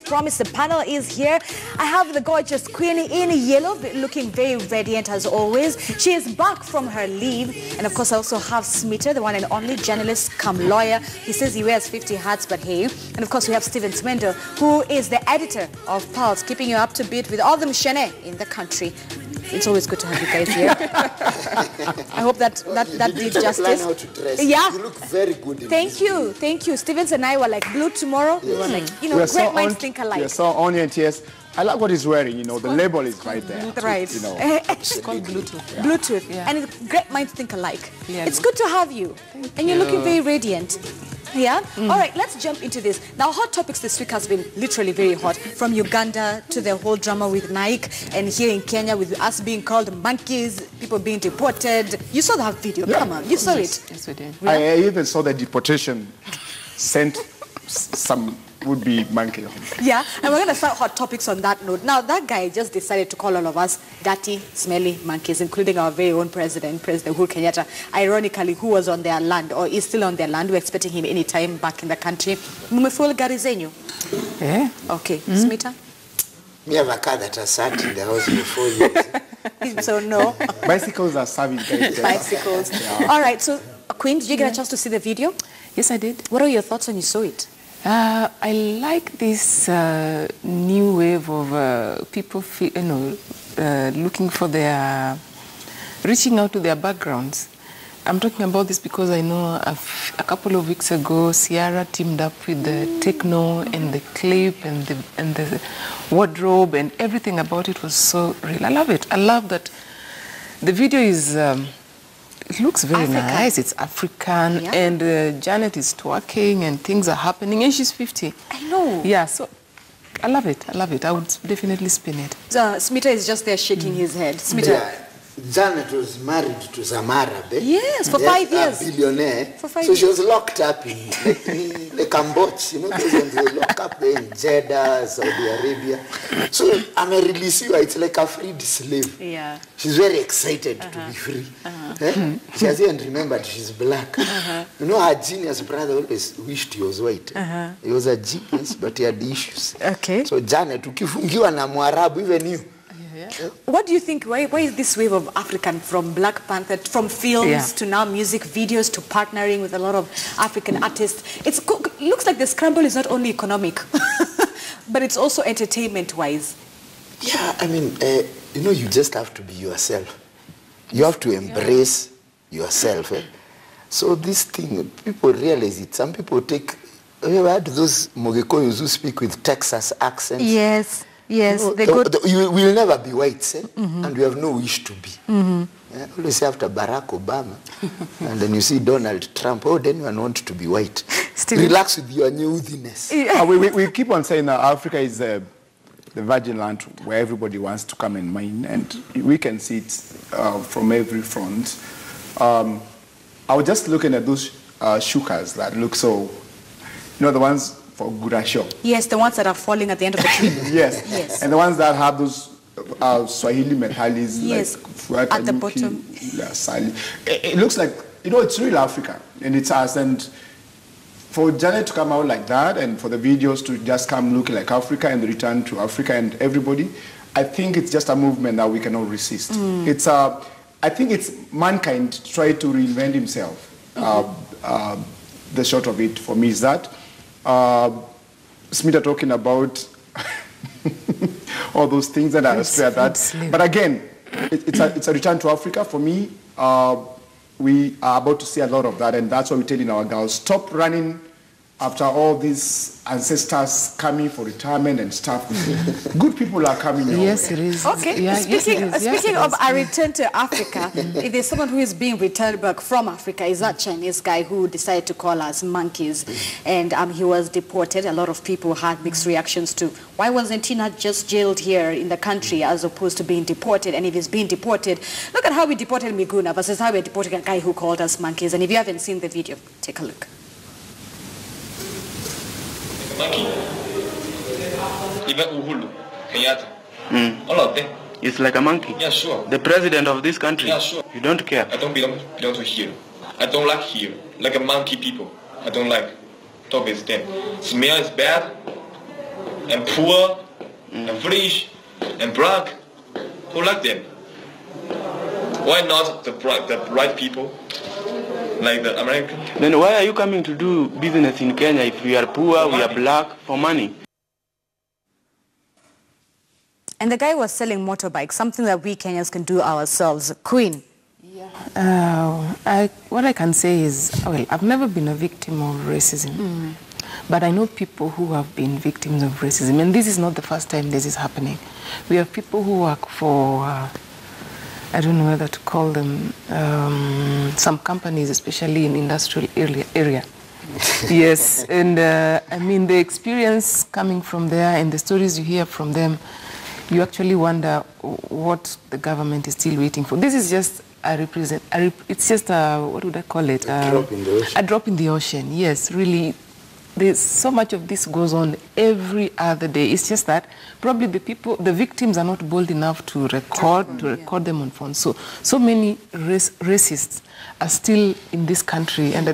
promised, the panel is here. I have the gorgeous Queen in yellow, looking very radiant as always. She is back from her leave. And of course, I also have Smita, the one and only journalist come lawyer. He says he wears 50 hats, but hey. And of course, we have Stephen Smendo, who is the editor of Pulse, keeping you up to date with all the mshene in the country. It's always good to have you guys here. I hope that did justice. How to dress. Yeah. You look very good. Thank you. Stevens and I were like blue tomorrow. We were like, you know, great minds think alike. We saw onion, yes. I like what he's wearing, you know, the label is right there. Right. You know. It's called Bluetooth. Yeah. Bluetooth. Yeah. And it's great minds think alike. Yeah. It's good to have you. And you're looking very radiant. Yeah? All right, let's jump into this. Now, hot topics this week has been literally very hot. From Uganda to the whole drama with Nike, and here in Kenya with us being called monkeys, people being deported. You saw that video. Yeah. Come on, you saw it. Yes, we did. I even saw the deportation sent some would-be monkey home. Yeah, and we're going to start hot topics on that note. Now, that guy just decided to call all of us dirty, smelly monkeys, including our very own President Uhuru Kenyans, ironically, who was on their land, or is still on their land. We're expecting him any time back in the country. Mumeful gari zenyu? Yeah. Okay, Smita? Me have a car that has sat in the house for 4 years. So no. Bicycles are service guys. Bicycles. Yeah. All right, so Queen, did you get a chance to see the video? Yes, I did. What are your thoughts when you saw it? I like this new wave of people, looking for their, reaching out to their backgrounds. I'm talking about this because I know a couple of weeks ago, Ciara teamed up with the techno and the clip and the wardrobe, and everything about it was so real. I love it. I love that the video is. It looks very nice. It's African, yeah. And Janet is twerking, and things are happening, and she's 50. I know. Yeah, so I love it. I love it. I would definitely spin it. Smita is just there shaking his head. Smita. Yeah. Janet was married to Zamara, yes, for 5 years. A billionaire. For 5 years. So she was locked up in Cambodia, you know, those ones were locked up there in Jeddah, Saudi Arabia. So I'm a release you, it's like a freed slave. Yeah. She's very excited to be free. She hasn't remembered she's black. You know, her genius brother always wished he was white. He was a genius, but he had issues. Okay. So Janet, ukifungiwa na Mwarabu, even you. What do you think, why is this wave of African, from Black Panther, from films to now music videos to partnering with a lot of African artists? It looks like the scramble is not only economic, but it's also entertainment-wise. Yeah, I mean, you know, you just have to be yourself. You have to embrace yourself. So this thing, people realize it. Some people take, have you heard those Mogekoyos who speak with Texas accents? Yes. Yes, you know, you will never be white, and you have no wish to be. Yeah, always after Barack Obama, and then you see Donald Trump, oh, then you want to be white. Relax with your newthiness. Yeah. We keep on saying that Africa is the virgin land where everybody wants to come and mine, and we can see it from every front. I was just looking at those shukas that look so, you know, the ones for Gurasho. Yes, the ones that are falling at the end of the tree. Yes. And the ones that have those Swahili metalis, like at the bottom. It looks like, you know, it's real Africa, and it's us. And for Janet to come out like that, and for the videos to just come looking like Africa and return to Africa and everybody, I think it's just a movement that we cannot resist. It's I think it's mankind try to reinvent himself. The short of it for me is that. Smita talking about all those things that are straight at that. But again, it's a return to Africa. For me, we are about to see a lot of that, and that's why we're telling our girls, stop running after all these ancestors coming for retirement and stuff. Good people are coming your way. It is. Okay, yeah, speaking of a return to Africa, if there's someone who is being returned back from Africa, is that Chinese guy who decided to call us monkeys, and he was deported. A lot of people had mixed reactions to, why wasn't he not just jailed here in the country as opposed to being deported? And if he's being deported, look at how we deported Miguna versus how we're deporting a guy who called us monkeys. And if you haven't seen the video, take a look. Monkey. Even Uhuru Kenyans. All of them. It's like a monkey. Yeah, sure. The president of this country. Yeah, sure. You don't care. I don't belong to here. I don't like here. Like a monkey people. I don't like. Talk is them. Smell is bad. and poor and British and black. Who like them? Why not the right people, like the American? Then why are you coming to do business in Kenya if we are poor, we are black, for money? And the guy was selling motorbikes, something that we Kenyans can do ourselves. Queen. What I can say is, well, I've never been a victim of racism, but I know people who have been victims of racism, and this is not the first time this is happening. We have people who work for, I don't know whether to call them, some companies, especially in industrial area. Yes, and I mean, the experience coming from there and the stories you hear from them, you actually wonder what the government is still waiting for. This is just it's just what would I call it? A drop in the ocean. A drop in the ocean, yes, really. There's so much of this goes on every other day. It's just that probably the victims are not bold enough to record them on phones. So many racists are still in this country, and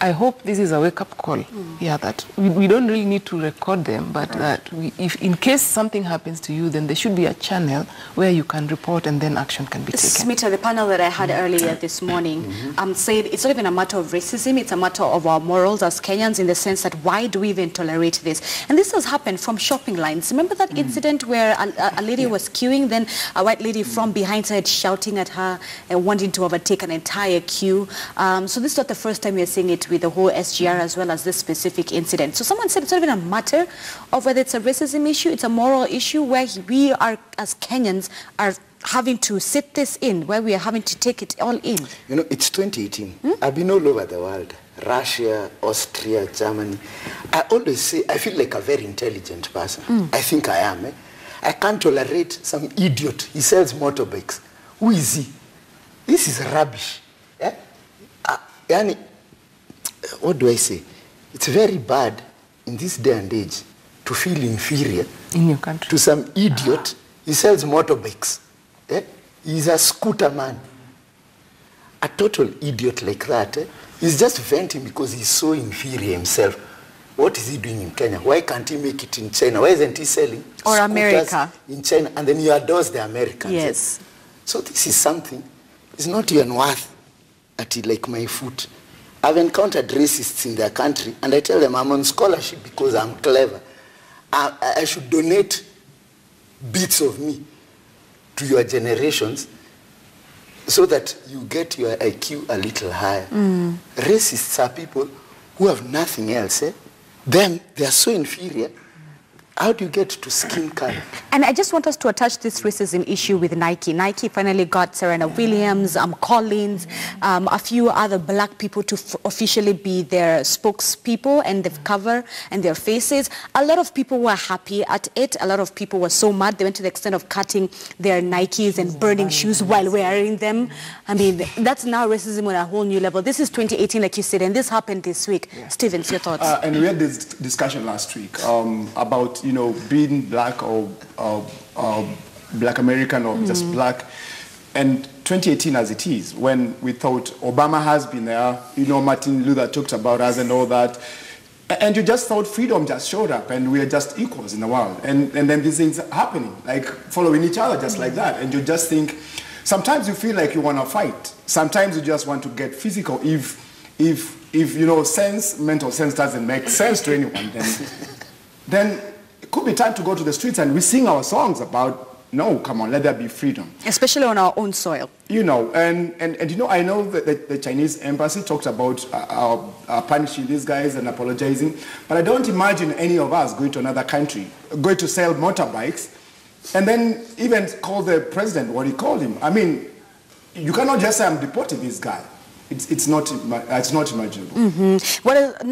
I hope this is a wake-up call. Yeah, that we don't really need to record them, but that if in case something happens to you, then there should be a channel where you can report and then action can be taken. Smita, the panel that I had earlier this morning said it's not even a matter of racism, it's a matter of our morals as Kenyans, in the sense that why do we even tolerate this? And this has happened from shopping lines. Remember that incident where a lady was queuing, then a white lady from behind started shouting at her and wanting to overtake an entire queue. So this is not the first time we're seeing it with the whole SGR as well as this specific incident. So someone said it's not even a matter of whether it's a racism issue, it's a moral issue where we are, as Kenyans, are having to sit this in, where we are having to take it all in. You know, it's 2018. I've been all over the world. Russia, Austria, Germany. I always say I feel like a very intelligent person. I think I am. I can't tolerate some idiot. He sells motorbikes. Who is he? This is rubbish. What do I say? It's very bad in this day and age to feel inferior in your country to some idiot. He sells motorbikes. He's a scooter man. A total idiot like that. He's just venting because he's so inferior himself. What is he doing in Kenya? Why can't he make it in China? Why isn't he selling or America in China? And then he adores the Americans. Yes. So this is something. It's not even worth at like my foot. I've encountered racists in their country, and I tell them I'm on scholarship because I'm clever. I should donate bits of me to your generations so that you get your IQ a little higher. Racists are people who have nothing else. Them, they are so inferior. How do you get to skin color? And I just want us to attach this racism issue with Nike. Nike finally got Serena Williams, Collins, a few other black people to officially be their spokespeople and the cover and their faces. A lot of people were happy at it. A lot of people were so mad. They went to the extent of cutting their Nikes and burning shoes while wearing them. I mean, that's now racism on a whole new level. This is 2018, like you said, and this happened this week. Stevens, your thoughts? And we had this discussion last week about, you know, being black or black American or just black. And 2018 as it is, when we thought Obama has been there, you know, Martin Luther talked about us and all that, and you just thought freedom just showed up and we are just equals in the world. And then these things are happening, like following each other just like that. And you just think, sometimes you feel like you want to fight. Sometimes you just want to get physical. If you know, mental sense doesn't make sense to anyone, then it could be time to go to the streets and we sing our songs about, no, come on, let there be freedom. Especially on our own soil. You know, and you know, I know that the Chinese embassy talked about punishing these guys and apologizing, but I don't imagine any of us going to another country, going to sell motorbikes, and then even call the president what he called him. I mean, you cannot just say I'm deporting this guy. It's not imaginable. What is, now